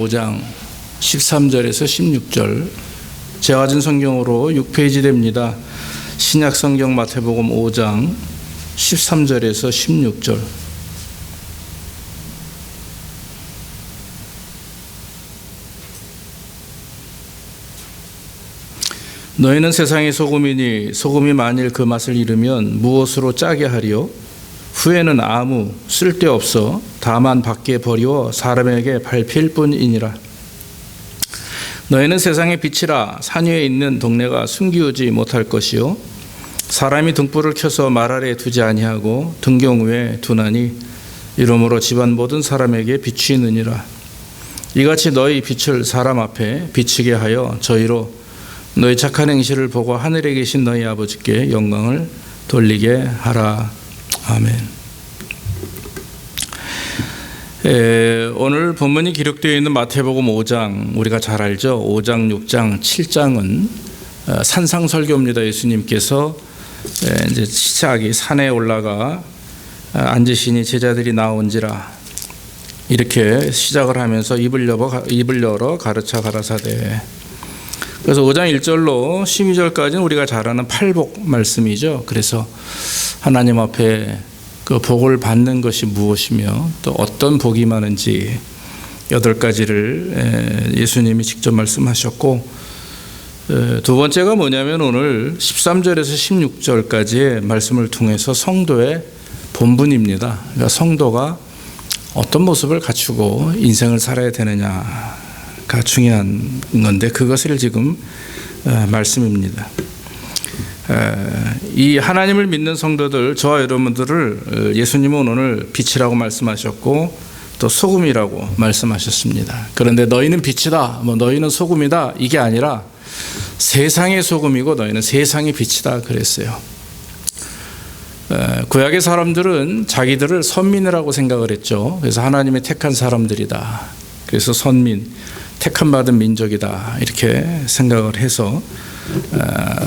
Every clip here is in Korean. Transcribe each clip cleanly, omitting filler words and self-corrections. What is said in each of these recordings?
5장 13절에서 16절, 재화진 성경으로 6페이지 됩니다. 신약 성경 마태복음 5장 13절에서 16절. 너희는 세상의 소금이니 소금이 만일 그 맛을 잃으면 무엇으로 짜게 하리요? 후에는 아무 쓸데없어 다만 밖에 버리워 사람에게 밟힐 뿐이니라. 너희는 세상의 빛이라. 산 위에 있는 동네가 숨기우지 못할 것이요 사람이 등불을 켜서 말 아래에 두지 아니하고 등경 위에 두나니 이러므로 집안 모든 사람에게 비추이느니라. 이같이 너희 빛을 사람 앞에 비치게 하여 저희로 너희 착한 행실을 보고 하늘에 계신 너희 아버지께 영광을 돌리게 하라. 아멘. 오늘 본문이 기록되어 있는 마태복음 5장, 우리가 잘 알죠. 5장, 6장, 7장은 산상설교입니다. 예수님께서 이제 시작이 산에 올라가 앉으시니 제자들이 나온지라 이렇게 시작을 하면서 입을 열어 가르쳐 가라사대. 그래서 5장 1절로 12절까지는 우리가 잘 아는 팔복 말씀이죠. 그래서 하나님 앞에 그 복을 받는 것이 무엇이며 또 어떤 복이 많은지 8가지를 예수님이 직접 말씀하셨고, 두 번째가 뭐냐면 오늘 13절에서 16절까지의 말씀을 통해서 성도의 본분입니다. 그러니까 성도가 어떤 모습을 갖추고 인생을 살아야 되느냐가 중요한 건데 그것을 지금 말씀입니다. 이 하나님을 믿는 성도들, 저와 여러분들을 예수님은 오늘 빛이라고 말씀하셨고 또 소금이라고 말씀하셨습니다. 그런데 너희는 빛이다, 너희는 소금이다, 이게 아니라 세상의 소금이고 너희는 세상의 빛이다 그랬어요. 구약의 사람들은 자기들을 선민이라고 생각을 했죠. 그래서 하나님의 택한 사람들이다, 그래서 선민, 택함 받은 민족이다 이렇게 생각을 해서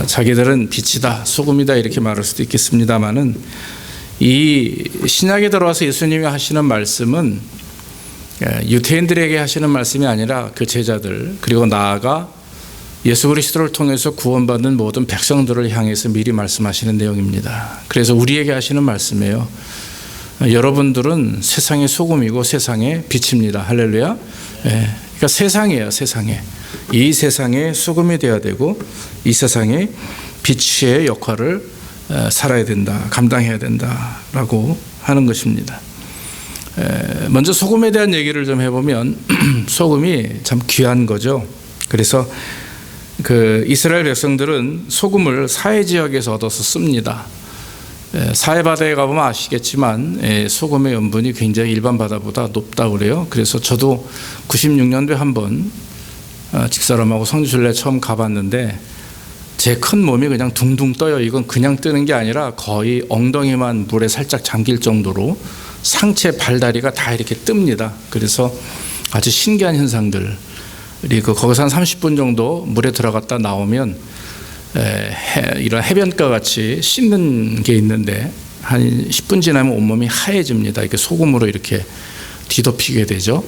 자기들은 빛이다, 소금이다 이렇게 말할 수도 있겠습니다만은, 이 신약에 들어와서 예수님이 하시는 말씀은 유대인들에게 하시는 말씀이 아니라 그 제자들, 그리고 나아가 예수 그리스도를 통해서 구원받는 모든 백성들을 향해서 미리 말씀하시는 내용입니다. 그래서 우리에게 하시는 말씀이에요. 여러분들은 세상의 소금이고 세상의 빛입니다. 할렐루야. 그러니까 세상이에요. 세상에, 이 세상의 소금이 되어야 되고 이 세상의 빛의 역할을 살아야 된다, 감당해야 된다라고 하는 것입니다. 먼저 소금에 대한 얘기를 좀 해보면 소금이 참 귀한 거죠. 그래서 그 이스라엘 백성들은 소금을 사해 지역에서 얻어서 씁니다. 사해 바다에 가보면 아시겠지만 소금의 염분이 굉장히 일반 바다보다 높다고 그래요. 그래서 저도 96년도에 한번 집사람하고 성지순례 처음 가봤는데 제 큰 몸이 그냥 둥둥 떠요. 이건 그냥 뜨는 게 아니라 거의 엉덩이만 물에 살짝 잠길 정도로 상체 발다리가 다 이렇게 뜹니다. 그래서 아주 신기한 현상들이, 거기서 한 30분 정도 물에 들어갔다 나오면 이런 해변가 같이 씻는 게 있는데 한 10분 지나면 온몸이 하얘집니다. 이렇게 소금으로 이렇게 뒤덮이게 되죠.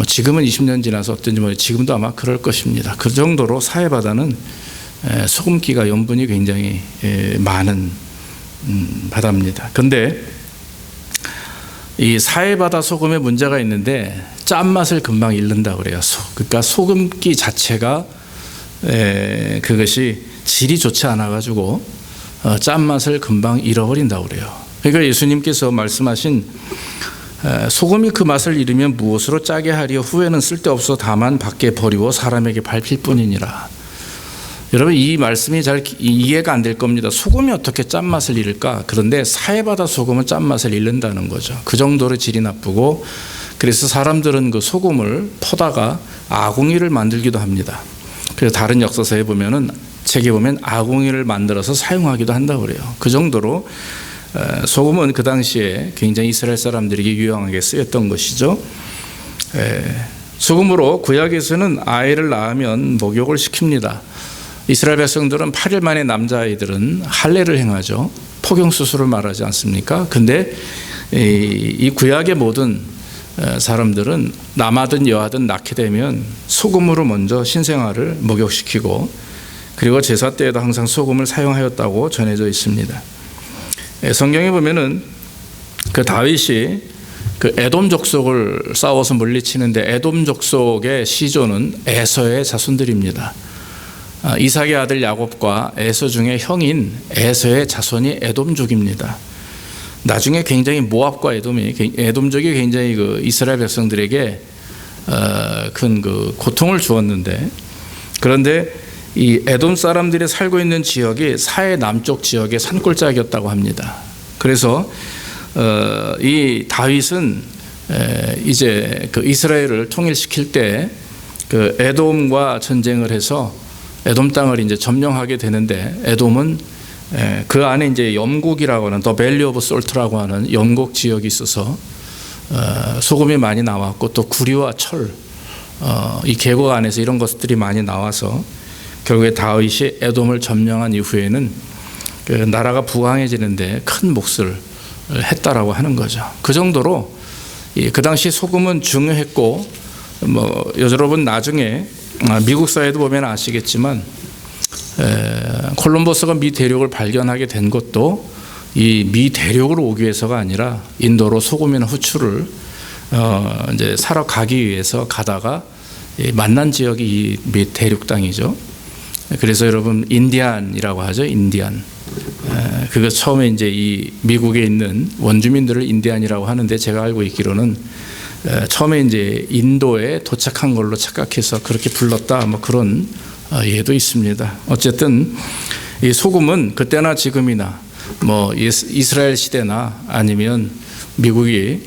지금은 20년 지나서 어떤지 모르겠지만 지금도 아마 그럴 것입니다. 그 정도로 사해바다는 소금기가 염분이 굉장히 많은 바다입니다. 그런데 이 사해바다 소금에 문제가 있는데 짠맛을 금방 잃는다고 그래요. 그러니까 소금기 자체가 그것이 질이 좋지 않아가지고 짠맛을 금방 잃어버린다고 그래요. 그러니까 예수님께서 말씀하신 소금이 그 맛을 잃으면 무엇으로 짜게 하리요? 후에는 쓸데없어 다만 밖에 버리고 사람에게 밟힐 뿐이니라. 여러분, 이 말씀이 잘 이해가 안 될 겁니다. 소금이 어떻게 짠맛을 잃을까? 그런데 사해바다 소금은 짠맛을 잃는다는 거죠. 그 정도로 질이 나쁘고, 그래서 사람들은 그 소금을 퍼다가 아궁이를 만들기도 합니다. 그래서 다른 역사서에 보면은, 책에 보면 아궁이를 만들어서 사용하기도 한다고 그래요. 그 정도로 소금은 그 당시에 굉장히 이스라엘 사람들에게 유용하게 쓰였던 것이죠. 소금으로 구약에서는 아이를 낳으면 목욕을 시킵니다. 이스라엘 백성들은 8일 만에 남자아이들은 할례를 행하죠. 폭용수술을 말하지 않습니까? 근데 이 구약의 모든 사람들은 남하든 여하든 낳게 되면 소금으로 먼저 신생아를 목욕시키고 그리고 제사 때에도 항상 소금을 사용하였다고 전해져 있습니다. 성경에 보면은 그 다윗이 그 에돔 족속을 싸워서 물리치는데 에돔 족속의 시조는 에서의 자손들입니다. 이삭의 아들 야곱과 에서 중에 형인 에서의 자손이 에돔족입니다. 나중에 굉장히 모압과 에돔족이 굉장히 그 이스라엘 백성들에게 큰 그 고통을 주었는데, 그런데 이 에돔 사람들이 살고 있는 지역이 사해 남쪽 지역의 산골짜기였다고 합니다. 그래서 이 다윗은 이제 그 이스라엘을 통일시킬 때 그 에돔과 전쟁을 해서 에돔 땅을 이제 점령하게 되는데, 에돔은 그 안에 이제 염곡이라고 하는 더 밸리 오브 솔트라고 하는 염곡 지역이 있어서 소금이 많이 나왔고 또 구리와 철, 이 계곡 안에서 이런 것들이 많이 나와서 결국에 다윗이 에돔을 점령한 이후에는 그 나라가 부강해지는데 큰 몫을 했다라고 하는 거죠. 그 정도로 그 당시 소금은 중요했고, 뭐 여러분 나중에 미국 사회도 보면 아시겠지만 콜럼버스가 미 대륙을 발견하게 된 것도 이 미 대륙으로 오기 위해서가 아니라 인도로 소금이나 후추를 이제 사러 가기 위해서 가다가 만난 지역이 이 미 대륙 땅이죠. 그래서 여러분 인디안이라고 하죠. 인디안. 그거 처음에 이제 이 미국에 있는 원주민들을 인디안이라고 하는데, 제가 알고 있기로는 처음에 이제 인도에 도착한 걸로 착각해서 그렇게 불렀다, 뭐 그런 예도 있습니다. 어쨌든 이 소금은 그때나 지금이나 뭐 이스라엘 시대나 아니면 미국이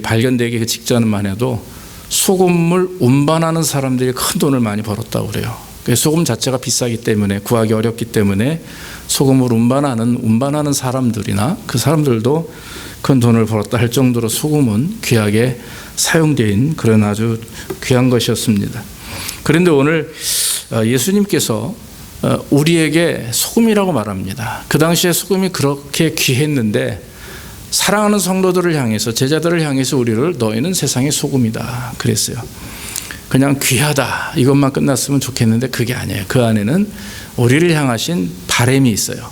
발견되기 그 직전만 해도 소금을 운반하는 사람들이 큰 돈을 많이 벌었다고 그래요. 소금 자체가 비싸기 때문에, 구하기 어렵기 때문에 소금을 운반하는 사람들이나 그 사람들도 큰 돈을 벌었다 할 정도로 소금은 귀하게 사용된 그런 아주 귀한 것이었습니다. 그런데 오늘 예수님께서 우리에게 소금이라고 말합니다. 그 당시에 소금이 그렇게 귀했는데 사랑하는 성도들을 향해서, 제자들을 향해서 우리를 너희는 세상의 소금이다 그랬어요. 그냥 귀하다 이것만 끝났으면 좋겠는데 그게 아니에요. 그 안에는 우리를 향하신 바람이 있어요.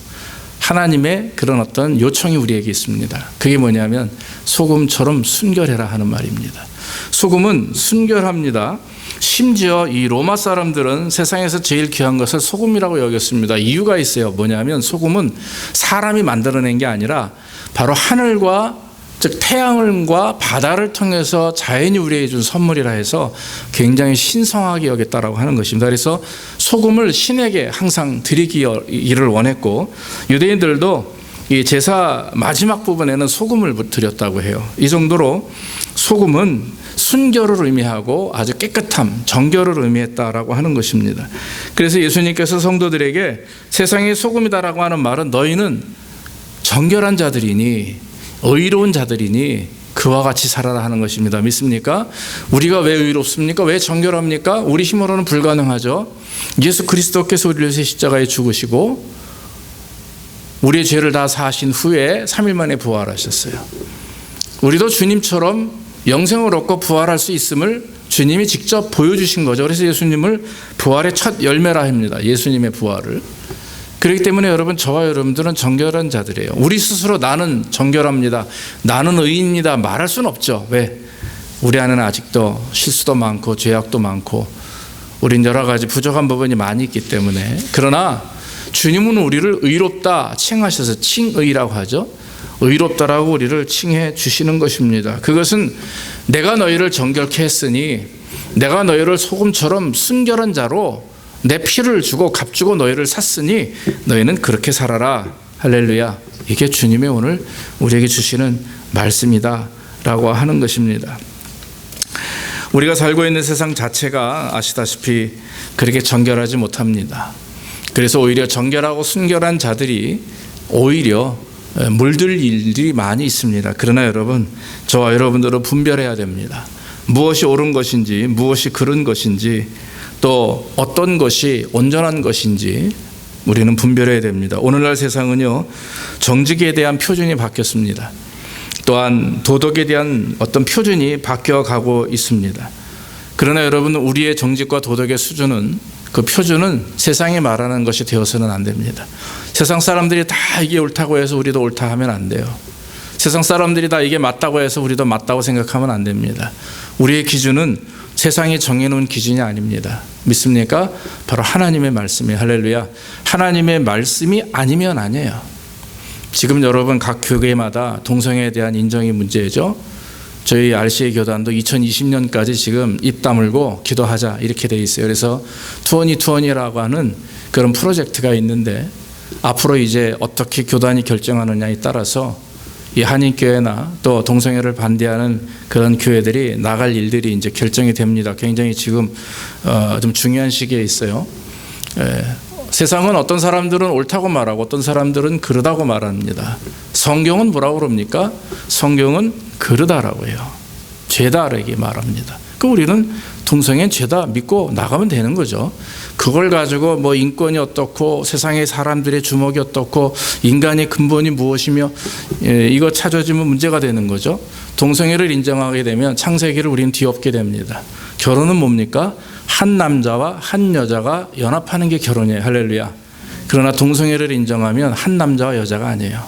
하나님의 그런 어떤 요청이 우리에게 있습니다. 그게 뭐냐면 소금처럼 순결해라 하는 말입니다. 소금은 순결합니다. 심지어 이 로마 사람들은 세상에서 제일 귀한 것을 소금이라고 여겼습니다. 이유가 있어요. 뭐냐면 소금은 사람이 만들어낸 게 아니라 바로 하늘과, 즉 태양과 바다를 통해서 자연이 우리에게 준 선물이라 해서 굉장히 신성하게 여겼다라고 하는 것입니다. 그래서 소금을 신에게 항상 드리기를 원했고, 유대인들도 이 제사 마지막 부분에는 소금을 드렸다고 해요. 이 정도로 소금은 순결을 의미하고 아주 깨끗함, 정결을 의미했다라고 하는 것입니다. 그래서 예수님께서 성도들에게 세상의 소금이다라고 하는 말은 너희는 정결한 자들이니, 의로운 자들이니 그와 같이 살아라 하는 것입니다. 믿습니까? 우리가 왜 의롭습니까? 왜 정결합니까? 우리 힘으로는 불가능하죠. 예수 그리스도께서 우리를 위해서 십자가에 죽으시고 우리의 죄를 다 사하신 후에 3일 만에 부활하셨어요. 우리도 주님처럼 영생을 얻고 부활할 수 있음을 주님이 직접 보여주신 거죠. 그래서 예수님을 부활의 첫 열매라 합니다. 예수님의 부활을. 그렇기 때문에 여러분, 저와 여러분들은 정결한 자들이에요. 우리 스스로 나는 정결합니다, 나는 의인입니다 말할 수는 없죠. 왜? 우리 안에는 아직도 실수도 많고 죄악도 많고 우린 여러 가지 부족한 부분이 많이 있기 때문에. 그러나 주님은 우리를 의롭다 칭하셔서 칭의라고 하죠. 의롭다라고 우리를 칭해 주시는 것입니다. 그것은 내가 너희를 정결케 했으니, 내가 너희를 소금처럼 순결한 자로 내 피를 주고 값주고 너희를 샀으니 너희는 그렇게 살아라. 할렐루야. 이게 주님의 오늘 우리에게 주시는 말씀이다 라고 하는 것입니다. 우리가 살고 있는 세상 자체가 아시다시피 그렇게 정결하지 못합니다. 그래서 오히려 정결하고 순결한 자들이 오히려 물들 일들이 많이 있습니다. 그러나 여러분, 저와 여러분들은 분별해야 됩니다. 무엇이 옳은 것인지, 무엇이 그른 것인지, 또 어떤 것이 온전한 것인지 우리는 분별해야 됩니다. 오늘날 세상은요, 정직에 대한 표준이 바뀌었습니다. 또한 도덕에 대한 어떤 표준이 바뀌어가고 있습니다. 그러나 여러분, 우리의 정직과 도덕의 수준은, 그 표준은 세상이 말하는 것이 되어서는 안 됩니다. 세상 사람들이 다 이게 옳다고 해서 우리도 옳다 하면 안 돼요. 세상 사람들이 다 이게 맞다고 해서 우리도 맞다고 생각하면 안 됩니다. 우리의 기준은 세상이 정해놓은 기준이 아닙니다. 믿습니까? 바로 하나님의 말씀이에요. 할렐루야. 하나님의 말씀이 아니면 아니에요. 지금 여러분 각 교회마다 동성애에 대한 인정이 문제죠. 저희 RCA 교단도 2020년까지 지금 입 다물고 기도하자 이렇게 돼 있어요. 그래서 투어니라고 하는 그런 프로젝트가 있는데, 앞으로 이제 어떻게 교단이 결정하느냐에 따라서 이 한인교회나 또 동성애를 반대하는 그런 교회들이 나갈 일들이 이제 결정이 됩니다. 굉장히 지금 좀 중요한 시기에 있어요. 세상은 어떤 사람들은 옳다고 말하고 어떤 사람들은 그르다고 말합니다. 성경은 뭐라고 그럽니까? 성경은 그르다라고 해요. 죄다 이렇게 말합니다. 그 우리는 동성애 죄다 믿고 나가면 되는 거죠. 그걸 가지고 뭐 인권이 어떻고 세상의 사람들의 주목이 어떻고 인간의 근본이 무엇이며 이거 찾아지면 문제가 되는 거죠. 동성애를 인정하게 되면 창세기를 우리는 뒤엎게 됩니다. 결혼은 뭡니까? 한 남자와 한 여자가 연합하는 게 결혼이에요. 할렐루야. 그러나 동성애를 인정하면 한 남자와 여자가 아니에요.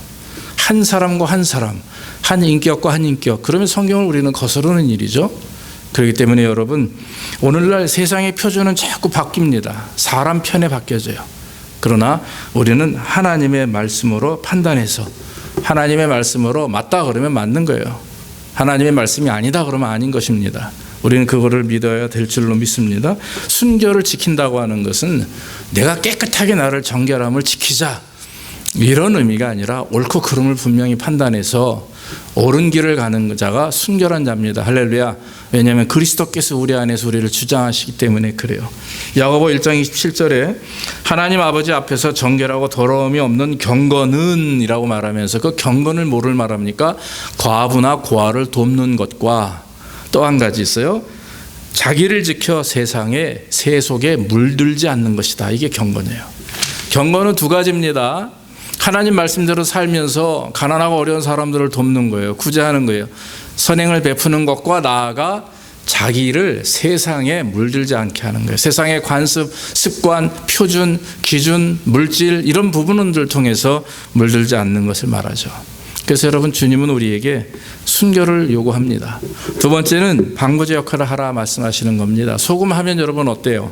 한 사람과 한 사람, 한 인격과 한 인격. 그러면 성경을 우리는 거스르는 일이죠. 그렇기 때문에 여러분, 오늘날 세상의 표준은 자꾸 바뀝니다. 사람 편에 바뀌어져요. 그러나 우리는 하나님의 말씀으로 판단해서, 하나님의 말씀으로 맞다 그러면 맞는 거예요. 하나님의 말씀이 아니다 그러면 아닌 것입니다. 우리는 그거를 믿어야 될 줄로 믿습니다. 순결을 지킨다고 하는 것은 내가 깨끗하게 나를 정결함을 지키자, 이런 의미가 아니라 옳고 그름을 분명히 판단해서 옳은 길을 가는 자가 순결한 자입니다. 할렐루야. 왜냐하면 그리스도께서 우리 안에서 우리를 주장하시기 때문에 그래요. 야고보 1장 27절에 하나님 아버지 앞에서 정결하고 더러움이 없는 경건은 이라고 말하면서, 그 경건을 뭐를 말합니까? 과부나 고아를 돕는 것과 또 한 가지 있어요. 자기를 지켜 세상에 세속에 물들지 않는 것이다. 이게 경건이에요. 경건은 두 가지입니다. 하나님 말씀대로 살면서 가난하고 어려운 사람들을 돕는 거예요. 구제하는 거예요. 선행을 베푸는 것과 나아가 자기를 세상에 물들지 않게 하는 거예요. 세상의 관습, 습관, 표준, 기준, 물질, 이런 부분들을 통해서 물들지 않는 것을 말하죠. 그래서 여러분, 주님은 우리에게 순결을 요구합니다. 두 번째는 방부제 역할을 하라 말씀하시는 겁니다. 소금 하면 여러분 어때요?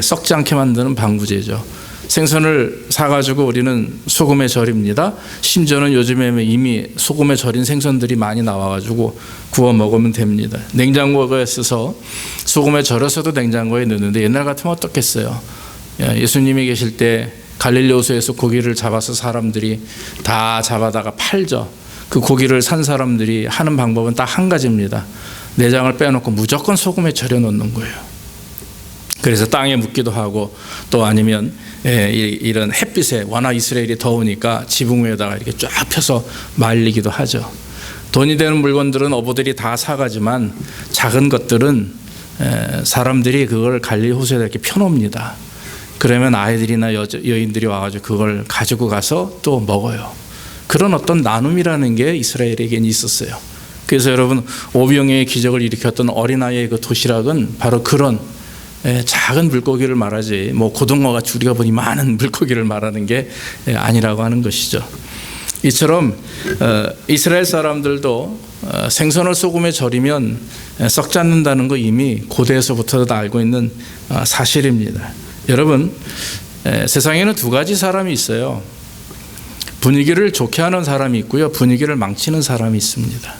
썩지 않게 만드는 방부제죠. 생선을 사가지고 우리는 소금에 절입니다. 심지어는 요즘에 이미 소금에 절인 생선들이 많이 나와가지고 구워 먹으면 됩니다. 냉장고에 써서 소금에 절여서도 냉장고에 넣는데, 옛날 같으면 어떻겠어요? 예수님이 계실 때 갈릴리 호수에서 고기를 잡아서 사람들이 다 잡아다가 팔죠. 그 고기를 산 사람들이 하는 방법은 딱 한 가지입니다. 내장을 빼놓고 무조건 소금에 절여 놓는 거예요. 그래서 땅에 묻기도 하고, 또 아니면 이런 햇빛에, 워낙 이스라엘이 더우니까 지붕 위에다가 이렇게 쫙 펴서 말리기도 하죠. 돈이 되는 물건들은 어부들이 다 사가지만 작은 것들은 사람들이 그걸 갈릴리 호수에다 이렇게 펴놓습니다. 그러면 아이들이나 여인들이 와가지고 그걸 가지고 가서 또 먹어요. 그런 어떤 나눔이라는 게 이스라엘에겐 있었어요. 그래서 여러분, 오병이어의 기적을 일으켰던 어린아이의 그 도시락은 바로 그런 작은 물고기를 말하지, 뭐 고등어가 우리가 보니 많은 물고기를 말하는 게 아니라고 하는 것이죠. 이처럼 이스라엘 사람들도 생선을 소금에 절이면 썩지 않는다는 거 이미 고대에서부터 알고 있는 사실입니다. 여러분, 세상에는 두 가지 사람이 있어요. 분위기를 좋게 하는 사람이 있고요, 분위기를 망치는 사람이 있습니다.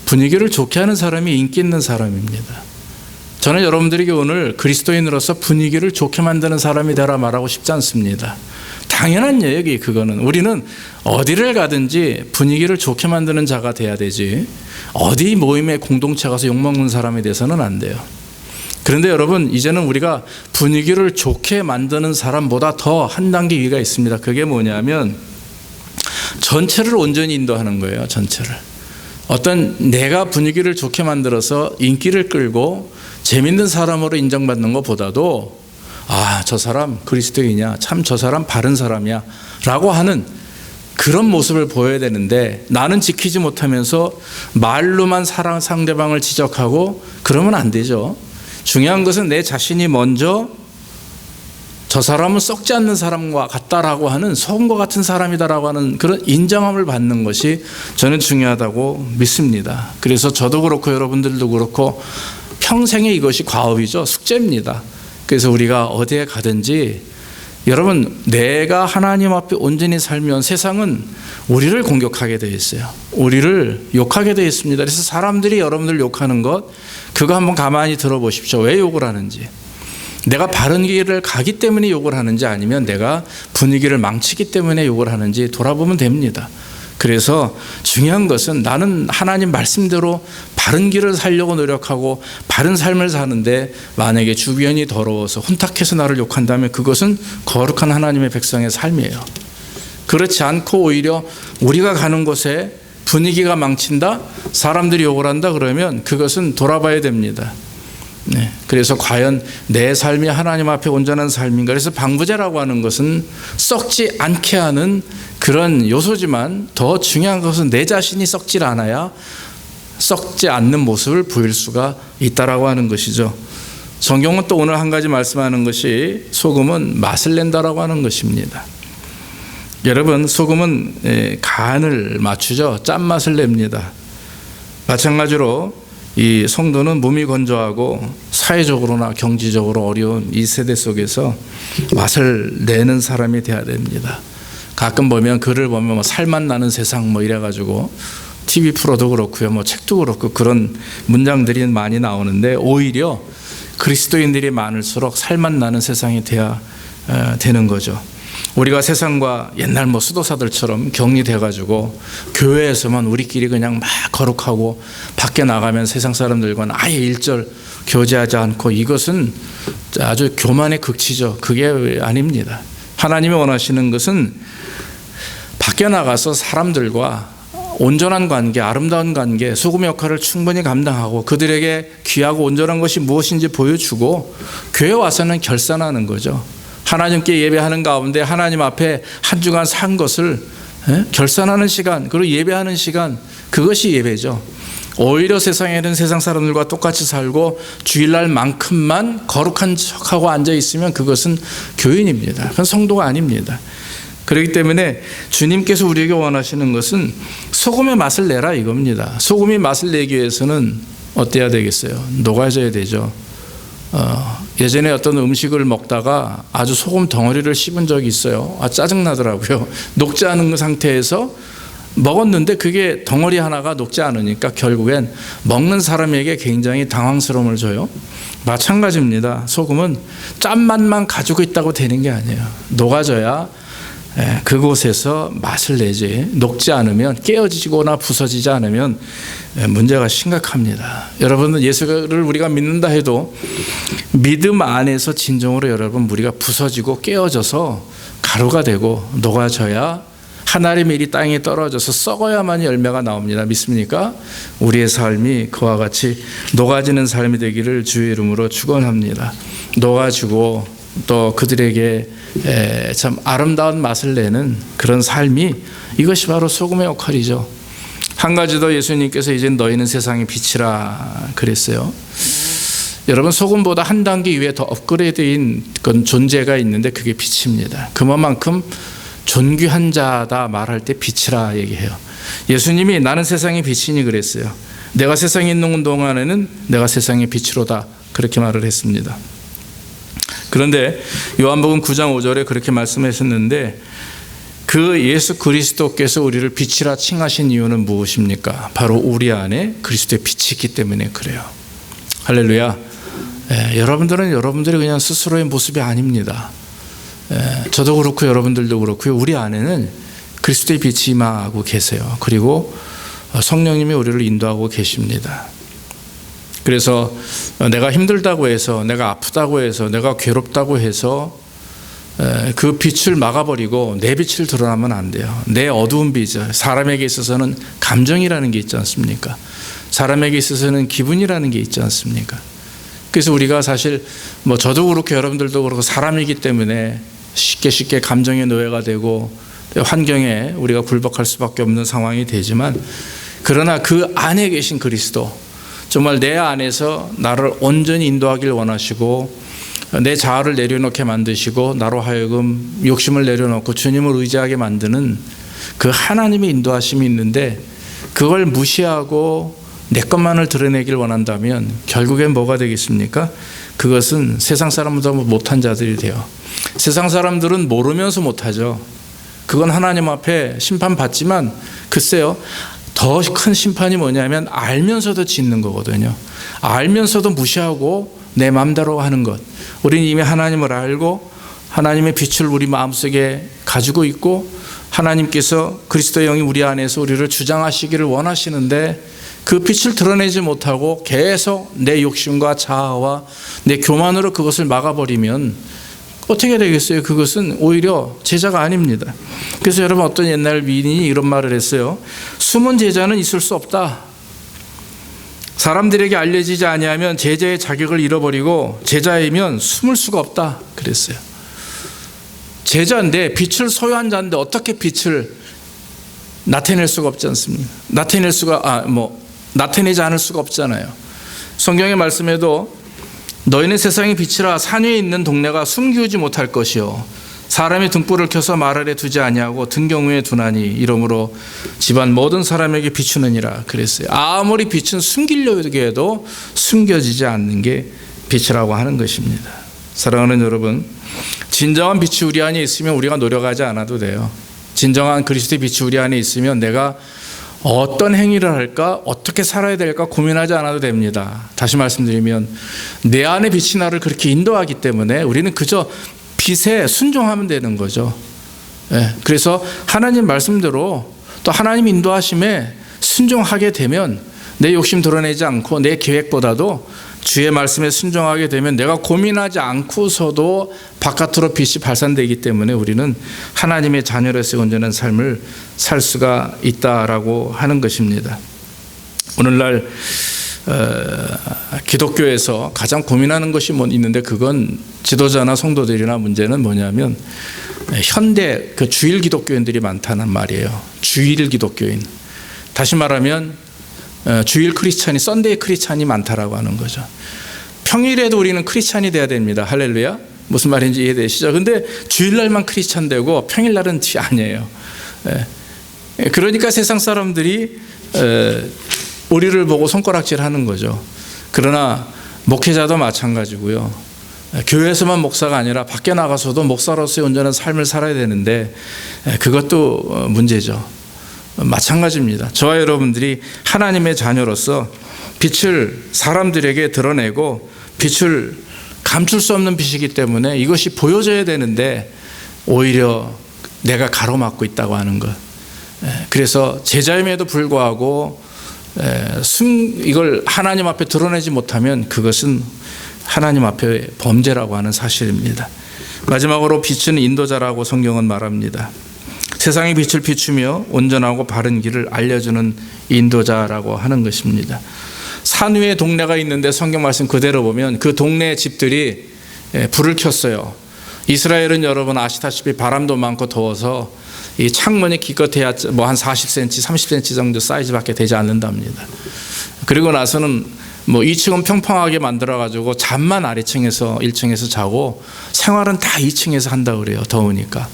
분위기를 좋게 하는 사람이 인기 있는 사람입니다. 저는 여러분들에게 오늘 그리스도인으로서 분위기를 좋게 만드는 사람이 되라 말하고 싶지 않습니다. 당연한 얘기, 그거는. 우리는 어디를 가든지 분위기를 좋게 만드는 자가 돼야 되지, 어디 모임에 공동체 가서 욕먹는 사람이 돼서는 안 돼요. 그런데 여러분, 이제는 우리가 분위기를 좋게 만드는 사람보다 더 한 단계 위가 있습니다. 그게 뭐냐면 전체를 온전히 인도하는 거예요. 전체를. 어떤 내가 분위기를 좋게 만들어서 인기를 끌고 재밌는 사람으로 인정받는 것보다도, 아, 저 사람 그리스도인이야, 참 저 사람 바른 사람이야 라고 하는 그런 모습을 보여야 되는데 나는 지키지 못하면서 말로만 상대방을 지적하고 그러면 안 되죠. 중요한 것은 내 자신이 먼저 저 사람은 썩지 않는 사람과 같다라고 하는, 소금과 같은 사람이다라고 하는 그런 인정함을 받는 것이 저는 중요하다고 믿습니다. 그래서 저도 그렇고 여러분들도 그렇고 평생에 이것이 과업이죠. 숙제입니다. 그래서 우리가 어디에 가든지 여러분, 내가 하나님 앞에 온전히 살면 세상은 우리를 공격하게 되어 있어요. 우리를 욕하게 되어 있습니다. 그래서 사람들이 여러분들 욕하는 것, 그거 한번 가만히 들어보십시오. 왜 욕을 하는지. 내가 바른 길을 가기 때문에 욕을 하는지, 아니면 내가 분위기를 망치기 때문에 욕을 하는지 돌아보면 됩니다. 그래서 중요한 것은 나는 하나님 말씀대로 바른 길을 살려고 노력하고 바른 삶을 사는데, 만약에 주변이 더러워서 혼탁해서 나를 욕한다면 그것은 거룩한 하나님의 백성의 삶이에요. 그렇지 않고 오히려 우리가 가는 곳에 분위기가 망친다, 사람들이 욕을 한다, 그러면 그것은 돌아봐야 됩니다. 네. 그래서 과연 내 삶이 하나님 앞에 온전한 삶인가. 그래서 방부제라고 하는 것은 썩지 않게 하는 그런 요소지만, 더 중요한 것은 내 자신이 썩질 않아야 썩지 않는 모습을 보일 수가 있다라고 하는 것이죠. 성경은 또 오늘 한 가지 말씀하는 것이 소금은 맛을 낸다라고 하는 것입니다. 여러분, 소금은 간을 맞추죠. 짠맛을 냅니다. 마찬가지로 이 성도는 몸이 건조하고 사회적으로나 경제적으로 어려운 이 세대 속에서 맛을 내는 사람이 되어야 됩니다. 가끔 보면 글을 보면 뭐 살맛 나는 세상 뭐 이래가지고 TV 프로도 그렇고요, 뭐 책도 그렇고 그런 문장들이 많이 나오는데, 오히려 그리스도인들이 많을수록 살맛 나는 세상이 돼야 되는 거죠. 우리가 세상과 옛날 뭐 수도사들처럼 격리돼가지고 교회에서만 우리끼리 그냥 막 거룩하고 밖에 나가면 세상 사람들과는 아예 일절 교제하지 않고, 이것은 아주 교만의 극치죠. 그게 아닙니다. 하나님이 원하시는 것은 밖에 나가서 사람들과 온전한 관계, 아름다운 관계, 소금의 역할을 충분히 감당하고 그들에게 귀하고 온전한 것이 무엇인지 보여주고, 교회 와서는 결산하는 거죠. 하나님께 예배하는 가운데 하나님 앞에 한 주간 산 것을 결산하는 시간, 그리고 예배하는 시간, 그것이 예배죠. 오히려 세상에는 세상 사람들과 똑같이 살고 주일날만큼만 거룩한 척하고 앉아 있으면 그것은 교인입니다. 그건 성도가 아닙니다. 그렇기 때문에 주님께서 우리에게 원하시는 것은 소금의 맛을 내라 이겁니다. 소금이 맛을 내기 위해서는 어때야 되겠어요? 녹아져야 되죠. 예전에 어떤 음식을 먹다가 아주 소금 덩어리를 씹은 적이 있어요. 짜증나더라고요. 녹지 않은 상태에서 먹었는데 그게 덩어리 하나가 녹지 않으니까 결국엔 먹는 사람에게 굉장히 당황스러움을 줘요. 마찬가지입니다. 소금은 짠맛만 가지고 있다고 되는 게 아니에요. 녹아져야 그곳에서 맛을 내지, 녹지 않으면, 깨어지거나 부서지지 않으면 문제가 심각합니다. 여러분은 예수를 우리가 믿는다 해도 믿음 안에서 진정으로 여러분 우리가 부서지고 깨어져서 가루가 되고 녹아져야 하나님의 일이 땅에 떨어져서 썩어야만 열매가 나옵니다. 믿습니까? 우리의 삶이 그와 같이 녹아지는 삶이 되기를 주의 이름으로 축원합니다. 녹아지고 또 그들에게 참 아름다운 맛을 내는 그런 삶이, 이것이 바로 소금의 역할이죠. 한 가지 더, 예수님께서 이제 너희는 세상의 빛이라 그랬어요. 여러분, 소금보다 한 단계 위에 더 업그레이드인 그런 존재가 있는데 그게 빛입니다. 그만큼 존귀한 자다 말할 때 빛이라 얘기해요. 예수님이 나는 세상의 빛이니 그랬어요. 내가 세상에 있는 동안에는 내가 세상의 빛으로다, 그렇게 말을 했습니다. 그런데 요한복음 9장 5절에 그렇게 말씀하셨는데, 그 예수 그리스도께서 우리를 빛이라 칭하신 이유는 무엇입니까? 바로 우리 안에 그리스도의 빛이 있기 때문에 그래요. 할렐루야. 여러분들은 여러분들이 그냥 스스로의 모습이 아닙니다. 저도 그렇고 여러분들도 그렇고요. 우리 안에는 그리스도의 빛이 임하고 계세요. 그리고 성령님이 우리를 인도하고 계십니다. 그래서 내가 힘들다고 해서, 내가 아프다고 해서, 내가 괴롭다고 해서 그 빛을 막아버리고 내 빛을 드러나면 안 돼요. 내 어두운 빛, 사람에게 있어서는 감정이라는 게 있지 않습니까? 사람에게 있어서는 기분이라는 게 있지 않습니까? 그래서 우리가 사실 저도 그렇고 여러분들도 그렇고 사람이기 때문에 쉽게 감정의 노예가 되고 환경에 우리가 굴복할 수밖에 없는 상황이 되지만, 그러나 그 안에 계신 그리스도, 정말 내 안에서 나를 온전히 인도하길 원하시고 내 자아를 내려놓게 만드시고 나로 하여금 욕심을 내려놓고 주님을 의지하게 만드는 그 하나님의 인도하심이 있는데, 그걸 무시하고 내 것만을 드러내길 원한다면 결국엔 뭐가 되겠습니까? 그것은 세상 사람보다 못한 자들이 돼요. 세상 사람들은 모르면서 못하죠. 그건 하나님 앞에 심판받지만, 글쎄요, 더 큰 심판이 뭐냐면 알면서도 짓는 거거든요. 알면서도 무시하고 내 마음대로 하는 것. 우리는 이미 하나님을 알고 하나님의 빛을 우리 마음속에 가지고 있고, 하나님께서 그리스도의 영이 우리 안에서 우리를 주장하시기를 원하시는데, 그 빛을 드러내지 못하고 계속 내 욕심과 자아와 내 교만으로 그것을 막아버리면 어떻게 되겠어요? 그것은 오히려 제자가 아닙니다. 그래서 여러분, 어떤 옛날 미인이 이런 말을 했어요. 숨은 제자는 있을 수 없다. 사람들에게 알려지지 아니하면 제자의 자격을 잃어버리고 제자이면 숨을 수가 없다 그랬어요. 제자인데, 빛을 소유한 자인데 어떻게 빛을 나타낼 수가 없지 않습니까? 나타내지 않을 수가 없잖아요. 성경의 말씀에도 너희는 세상의 빛이라 산 위에 있는 동네가 숨기우지 못할 것이요 사람의 등불을 켜서 말 아래 두지 아니하고 등경 위에 두나니 이러므로 집안 모든 사람에게 비추느니라 그랬어요. 아무리 빛은 숨기려고 해도 숨겨지지 않는 게 빛이라고 하는 것입니다. 사랑하는 여러분, 진정한 빛이 우리 안에 있으면 우리가 노력하지 않아도 돼요. 진정한 그리스도의 빛이 우리 안에 있으면 내가 어떤 행위를 할까, 어떻게 살아야 될까 고민하지 않아도 됩니다. 다시 말씀드리면 내 안에 빛이 나를 그렇게 인도하기 때문에 우리는 그저 빛에 순종하면 되는 거죠. 그래서 하나님 말씀대로 또 하나님 인도하심에 순종하게 되면 내 욕심 드러내지 않고 내 계획보다도 주의 말씀에 순종하게 되면 내가 고민하지 않고서도 바깥으로 빛이 발산되기 때문에 우리는 하나님의 자녀로서의 온전한 삶을 살 수가 있다라고 하는 것입니다. 오늘날 기독교에서 가장 고민하는 것이 있는데, 그건 지도자나 성도들이나 문제는 뭐냐면 현대 그 주일 기독교인들이 많다는 말이에요. 주일 기독교인. 다시 말하면 주일 크리스찬이, 썬데이 크리스찬이 많다라고 하는 거죠. 평일에도 우리는 크리스찬이 돼야 됩니다. 할렐루야. 무슨 말인지 이해되시죠? 근데 주일날만 크리스찬 되고 평일날은 아니에요. 그러니까 세상 사람들이 우리를 보고 손가락질 하는 거죠. 그러나 목회자도 마찬가지고요. 교회에서만 목사가 아니라 밖에 나가서도 목사로서의 온전한 삶을 살아야 되는데 그것도 문제죠. 마찬가지입니다. 저와 여러분들이 하나님의 자녀로서 빛을 사람들에게 드러내고 빛을 감출 수 없는 빛이기 때문에 이것이 보여져야 되는데 오히려 내가 가로막고 있다고 하는 것. 그래서 제자임에도 불구하고 이걸 하나님 앞에 드러내지 못하면 그것은 하나님 앞에 범죄라고 하는 사실입니다. 마지막으로 빛은 인도자라고 성경은 말합니다. 세상의 빛을 비추며 온전하고 바른 길을 알려주는 인도자라고 하는 것입니다. 산 위에 동네가 있는데 성경 말씀 그대로 보면 그 동네 집들이 불을 켰어요. 이스라엘은 여러분 아시다시피 바람도 많고 더워서 이 창문이 기껏해야 뭐 한 40cm, 30cm 정도 사이즈밖에 되지 않는답니다. 그리고 나서는 뭐 2층은 평평하게 만들어가지고 잠만 아래층에서 1층에서 자고 생활은 다 2층에서 한다고 그래요. 더우니까.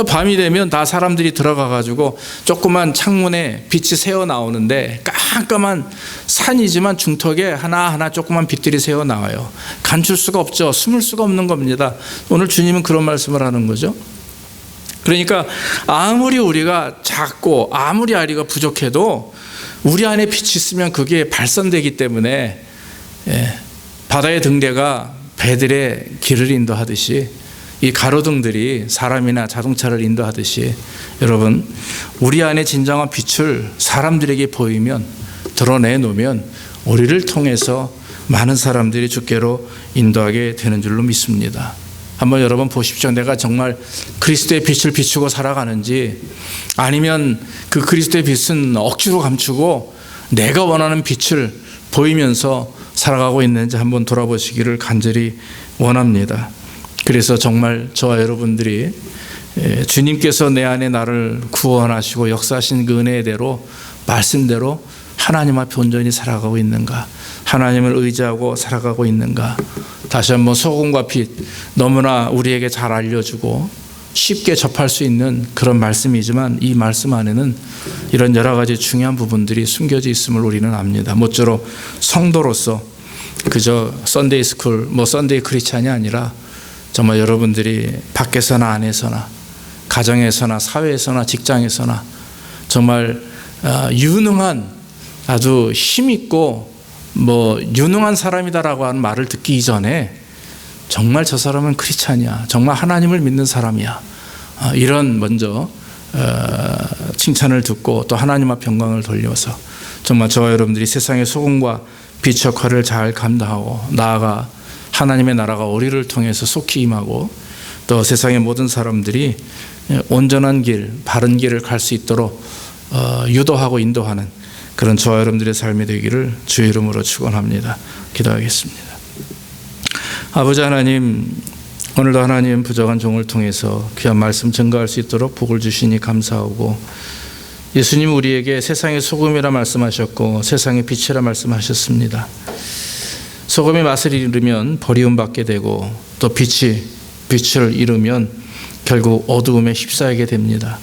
밤이 되면 다 사람들이 들어가가지고 조그만 창문에 빛이 새어 나오는데 깜깜한 산이지만 중턱에 하나하나 조그만 빛들이 새어 나와요. 감출 수가 없죠. 숨을 수가 없는 겁니다. 오늘 주님은 그런 말씀을 하는 거죠. 그러니까 아무리 우리가 작고 아무리 아리가 부족해도 우리 안에 빛이 있으면 그게 발산되기 때문에 바다의 등대가 배들의 길을 인도하듯이 이 가로등들이 사람이나 자동차를 인도하듯이 여러분 우리 안에 진정한 빛을 사람들에게 보이면 드러내 놓으면 우리를 통해서 많은 사람들이 주께로 인도하게 되는 줄로 믿습니다. 한번 여러분 보십시오. 내가 정말 그리스도의 빛을 비추고 살아가는지 아니면 그 그리스도의 빛은 억지로 감추고 내가 원하는 빛을 보이면서 살아가고 있는지 한번 돌아보시기를 간절히 원합니다. 그래서 정말 저와 여러분들이 주님께서 내 안에 나를 구원하시고 역사하신 그 은혜대로 말씀대로 하나님 앞에 온전히 살아가고 있는가, 하나님을 의지하고 살아가고 있는가. 다시 한번 소금과 빛, 너무나 우리에게 잘 알려주고 쉽게 접할 수 있는 그런 말씀이지만 이 말씀 안에는 이런 여러 가지 중요한 부분들이 숨겨져 있음을 우리는 압니다. 모쪼록 성도로서 그저 썬데이 스쿨, 썬데이 크리스찬이 아니라 정말 여러분들이 밖에서나 안에서나 가정에서나 사회에서나 직장에서나 정말 유능한, 아주 힘있고 유능한 사람이다라고 하는 말을 듣기 이전에 정말 저 사람은 크리스찬이야, 정말 하나님을 믿는 사람이야, 이런 먼저 칭찬을 듣고 또 하나님 앞 영광을 돌려서 정말 저와 여러분들이 세상의 소금과 빛 역할을 잘 감당하고 나아가 하나님의 나라가 우리를 통해서 속히 임하고 또 세상의 모든 사람들이 온전한 길, 바른 길을 갈 수 있도록 유도하고 인도하는 그런 저와 여러분들의 삶이 되기를 주의 이름으로 축원합니다. 기도하겠습니다. 아버지 하나님, 오늘도 하나님 부족한 종을 통해서 귀한 말씀 증거할 수 있도록 복을 주시니 감사하고, 예수님 우리에게 세상의 소금이라 말씀하셨고 세상의 빛이라 말씀하셨습니다. 소금이 맛을 잃으면 버리움 받게 되고 또 빛을 잃으면 결국 어두움에 휩싸이게 됩니다.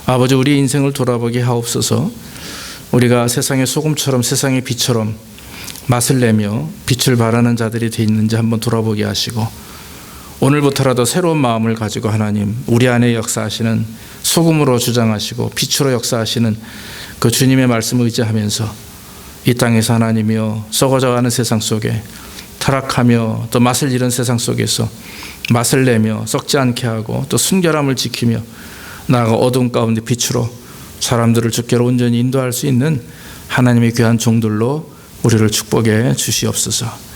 아버지, 우리 인생을 돌아보게 하옵소서. 우리가 세상의 소금처럼 세상의 빛처럼 맛을 내며 빛을 발하는 자들이 되어 있는지 한번 돌아보게 하시고, 오늘부터라도 새로운 마음을 가지고 하나님 우리 안에 역사하시는 소금으로 주장하시고 빛으로 역사하시는 그 주님의 말씀을 의지하면서 이 땅에서 하나님이여 썩어져가는 세상 속에 타락하며 또 맛을 잃은 세상 속에서 맛을 내며 썩지 않게 하고 또 순결함을 지키며 나아가 어두운 가운데 빛으로 사람들을 주께로 온전히 인도할 수 있는 하나님의 귀한 종들로 우리를 축복해 주시옵소서.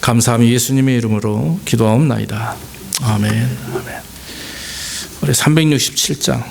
감사함이 예수님의 이름으로 기도하옵나이다. 아멘. 우리 367장